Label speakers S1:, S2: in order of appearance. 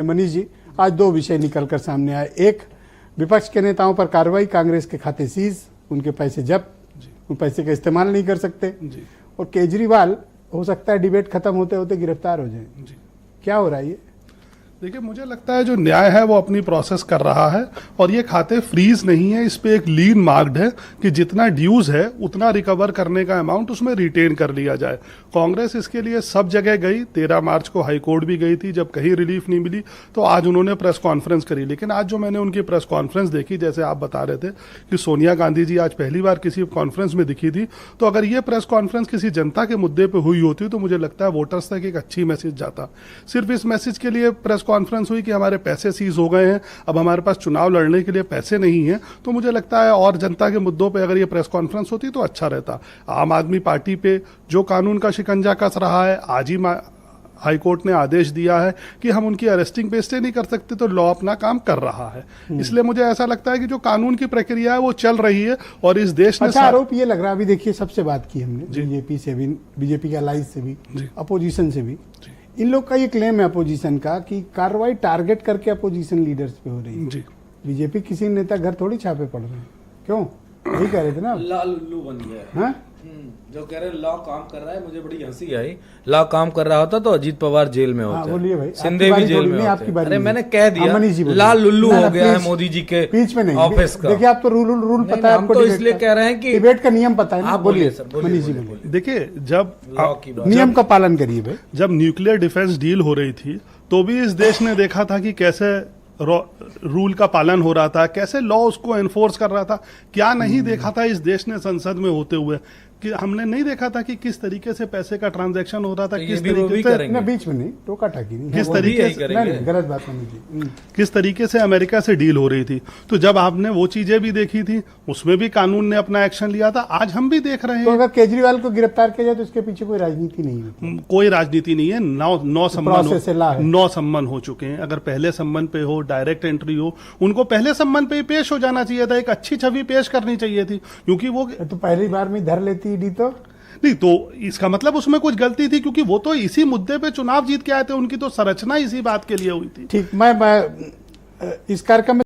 S1: मनीष जी, आज दो विषय निकलकर सामने आए। एक, विपक्ष के नेताओं पर कार्रवाई, कांग्रेस के खाते सीज, उनके पैसे जब्त, वो पैसे का इस्तेमाल नहीं कर सकते। और केजरीवाल हो सकता है डिबेट खत्म होते होते गिरफ्तार हो जाए। क्या हो रहा है ये?
S2: देखिए, मुझे लगता है जो न्याय है वो अपनी प्रोसेस कर रहा है और ये खाते फ्रीज नहीं है। इस पे एक लीन मार्क्ड है कि जितना ड्यूज है उतना रिकवर करने का अमाउंट उसमें रिटेन कर लिया जाए। कांग्रेस इसके लिए सब जगह गई। 13 मार्च को हाई कोर्ट भी गई थी, जब कहीं रिलीफ नहीं मिली तो आज उन्होंने प्रेस कॉन्फ्रेंस करी। लेकिन आज जो मैंने उनकी प्रेस कॉन्फ्रेंस देखी, जैसे आप बता रहे थे कि सोनिया गांधी जी आज पहली बार किसी कॉन्फ्रेंस में दिखी थी, तो अगर ये प्रेस कॉन्फ्रेंस किसी जनता के मुद्दे पर हुई होती तो मुझे लगता है वोटर्स तक एक अच्छी मैसेज जाता। सिर्फ इस मैसेज के लिए प्रेस कॉन्फ्रेंस हुई कि हमारे पैसे सीज हो गए हैं, अब हमारे पास चुनाव लड़ने के लिए पैसे नहीं हैं, तो मुझे लगता है और जनता के मुद्दों पे अगर ये प्रेस कॉन्फ्रेंस होती तो अच्छा रहता। आम आदमी पार्टी पे जो कानून का शिकंजा कस रहा है, आज ही हाई कोर्ट ने आदेश दिया है कि हम उनकी अरेस्टिंग पे स्टे नहीं कर सकते, तो लॉ अपना काम कर रहा है। इसलिए मुझे ऐसा लगता है कि जो कानून की प्रक्रिया है वो चल रही है और इस देश ने
S1: अच्छा, आरोप ये लग रहा है, अभी देखिए सबसे बात की हमने, बीजेपी से भी, बीजेपी के अलाइज से भी, अपोजिशन से भी, इन लोग का ये क्लेम है अपोजिशन का कि कार्रवाई टारगेट करके अपोजिशन लीडर्स पे हो रही है। बीजेपी किसी नेता घर थोड़ी छापे पड़ रहे हैं, क्यों? यही कह रहे थे ना,
S3: लाल उल्लू बन गया है। जो कह रहे लॉ काम कर रहा है, मुझे बड़ी हंसी आई। लॉ काम कर रहा होता तो अजीत पवार जेल में होते,
S1: बोलिए भाई,
S3: सिंधे भी जेल में होते। अरे मैंने कह दिया लाल उल्लू हो गया है मोदी जी के
S1: बीच में नहीं
S3: ऑफिस का।
S1: देखिए, आप तो रूल पता है आपको,
S3: तो इसलिए कह रहे हैं कि
S1: डिबेट का नियम पता है ना।
S3: आप बोलिए सर,
S1: मनीष जी बोलिए।
S2: देखिए, जब
S1: नियम का पालन करिए भाई।
S2: जब न्यूक्लियर डिफेंस डील हो रही थी तो भी इस देश ने देखा था कि कैसे रूल का पालन हो रहा था, कैसे लॉ उसको एनफोर्स कर रहा था। क्या नहीं देखा था इस देश ने संसद में होते हुए कि हमने नहीं देखा था कि किस तरीके से पैसे का ट्रांजैक्शन हो रहा था, किस तरीके से
S1: ना बीच में नहीं टोका टाकी नहीं,
S2: किस तरीके से
S1: गलत बात नहीं,
S2: किस तरीके से अमेरिका से डील हो रही थी। तो जब आपने वो चीजें भी देखी थी, उसमें भी कानून ने अपना एक्शन लिया था। आज हम भी देख रहे हैं।
S1: तो अगर केजरीवाल को गिरफ्तार किया जाए तो इसके पीछे कोई राजनीति नहीं है?
S2: कोई राजनीति नहीं है। नौ सम्मन हो चुके हैं। अगर पहले सम्मन पे हो, डायरेक्ट एंट्री हो, उनको पहले सम्मन पे ही पेश हो जाना चाहिए था। एक अच्छी छवि पेश करनी चाहिए थी, क्योंकि वो
S1: तो पहली बार में धर लेती ईडी तो
S2: नहीं, तो इसका मतलब उसमें कुछ गलती थी, क्योंकि वो तो इसी मुद्दे पे चुनाव जीत के आए थे। उनकी तो संरचना इसी बात के लिए हुई थी।
S1: ठीक, मैं इस कार्यक्रम में